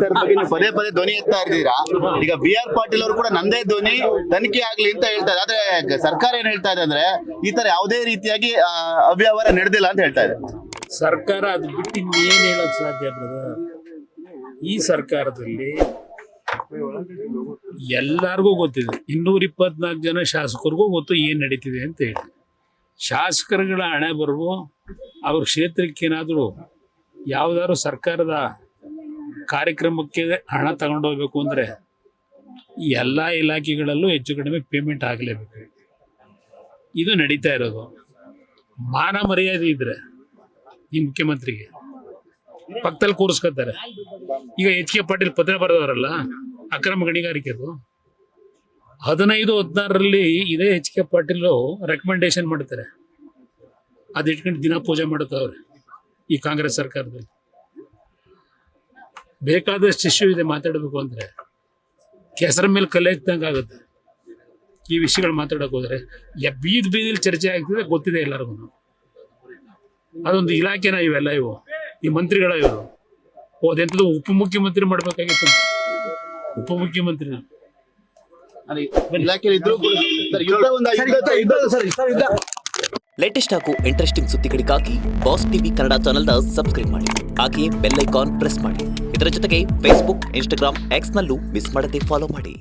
ಬಗ್ಗೆ ನೀವು ಪದೇ ಪದೇ ಧ್ವನಿ ಎತ್ತಾ ಇದ್ದೀರಾ. ಈಗ BR ಪಾಟೀಲ್ ಅವರು ಕೂಡ ನಂದೇ ಧ್ವನಿ ತನಿಖೆ ಆಗ್ಲಿ ಅಂತ ಹೇಳ್ತಾರೆ. ಆದ್ರೆ ಸರ್ಕಾರ ಏನ್ ಹೇಳ್ತಾ ಇದೆ ಅಂದ್ರೆ ಈ ತರ ಯಾವುದೇ ರೀತಿಯಾಗಿ ಅವ್ಯವಹಾರ ನಡೆದಿಲ್ಲ ಅಂತ ಹೇಳ್ತಾ ಇದೆ. ಸರ್ಕಾರ ಅದು ಬಿಟ್ಟು ಇನ್ನೇನ್ ಹೇಳಕ್ ಸಾಧ್ಯ ಬ್ರದರ್? ಈ ಸರ್ಕಾರದಲ್ಲಿ ಎಲ್ಲಾರ್ಗೂ ಗೊತ್ತಿದೆ, 224 ಜನ ಶಾಸಕರಿಗೂ ಗೊತ್ತು ಏನ್ ನಡೀತಿದೆ ಅಂತ ಹೇಳಿ. ಶಾಸಕರುಗಳ ಹಣೆ ಬರವು ಅವ್ರ ಕ್ಷೇತ್ರಕ್ಕೆ ಏನಾದ್ರು ಯಾವ್ದಾದ್ರು ಸರ್ಕಾರದ ಕಾರ್ಯಕ್ರಮಕ್ಕೆ ಹಣ ತಗೊಂಡೋಗ್ಬೇಕು ಅಂದ್ರೆ ಎಲ್ಲ ಇಲಾಖೆಗಳಲ್ಲೂ ಹೆಚ್ಚು ಕಡಿಮೆ ಪೇಮೆಂಟ್ ಆಗಲೇಬೇಕು. ಇದು ನಡೀತಾ ಇರೋದು. ಮಾನ ಮರ್ಯಾದೆ ಇದ್ರೆ ಈ ಮುಖ್ಯಮಂತ್ರಿಗೆ ಪಕ್ಕದಲ್ಲಿ ಕೂರಿಸ್ಕೊತಾರೆ. ಈಗ HK ಪಾಟೀಲ್ ಪತ್ರ ಬರೆದವರಲ್ಲ ಅಕ್ರಮ ಗಣಿಗಾರಿಕೆದು, 15-16ರಲ್ಲಿ ಇದೇ HK ಪಾಟೀಲ್ ರೆಕಮೆಂಡೇಶನ್ ಮಾಡ್ತಾರೆ. ಅದು ಇಟ್ಕೊಂಡು ದಿನ ಪೂಜೆ ಮಾಡುತ್ತವ್ರೆ ಈ ಕಾಂಗ್ರೆಸ್ ಸರ್ಕಾರದಲ್ಲಿ. ಬೇಕಾದಷ್ಟು ಇಶ್ಯೂ ಇದೆ ಮಾತಾಡಬೇಕು ಅಂದ್ರೆ, ಕೆಸರ ಮೇಲೆ ಕಲ್ಲೆತ್ತಂಗೆ ಆಗುತ್ತೆ ಈ ವಿಷಯಗಳು ಮಾತಾಡಕ್ ಹೋದ್ರೆ. ಬೀದಿಲಿ ಚರ್ಚೆ ಆಗ್ತಿದೆ, ಗೊತ್ತಿದೆ ಎಲ್ಲರಿಗೂ. ಅದೊಂದು ಇಲಾಖೆನ ಇವೆಲ್ಲ, ಈ ಮಂತ್ರಿಗಳ ಇವರು ಅದೆಂತದ್ದು ಉಪಮುಖ್ಯಮಂತ್ರಿ ಮಾಡ್ಬೇಕಾಗಿತ್ತು. ಉಪಮುಖ್ಯಮಂತ್ರಿನ ಲೇಟೆಸ್ಟ್ ಹಾಗೂ ಇಂಟ್ರೆಸ್ಟಿಂಗ್ ಸುದ್ದಿಗಳಿಗಾಗಿ ಬಾಸ್ ಟಿವಿ ಕನ್ನಡ ಚಾನೆಲ್ನ ಸಬ್ಸ್ಕ್ರೈಬ್ ಮಾಡಿ. ಹಾಗೆಯೇ ಬೆಲ್ ಐಕಾನ್ ಪ್ರೆಸ್ ಮಾಡಿ. ಇದರ ಜೊತೆಗೆ ಫೇಸ್ಬುಕ್, ಇನ್ಸ್ಟಾಗ್ರಾಮ್, ಎಕ್ಸ್ನಲ್ಲೂ ಮಿಸ್ ಮಾಡದೆ ಫಾಲೋ ಮಾಡಿ.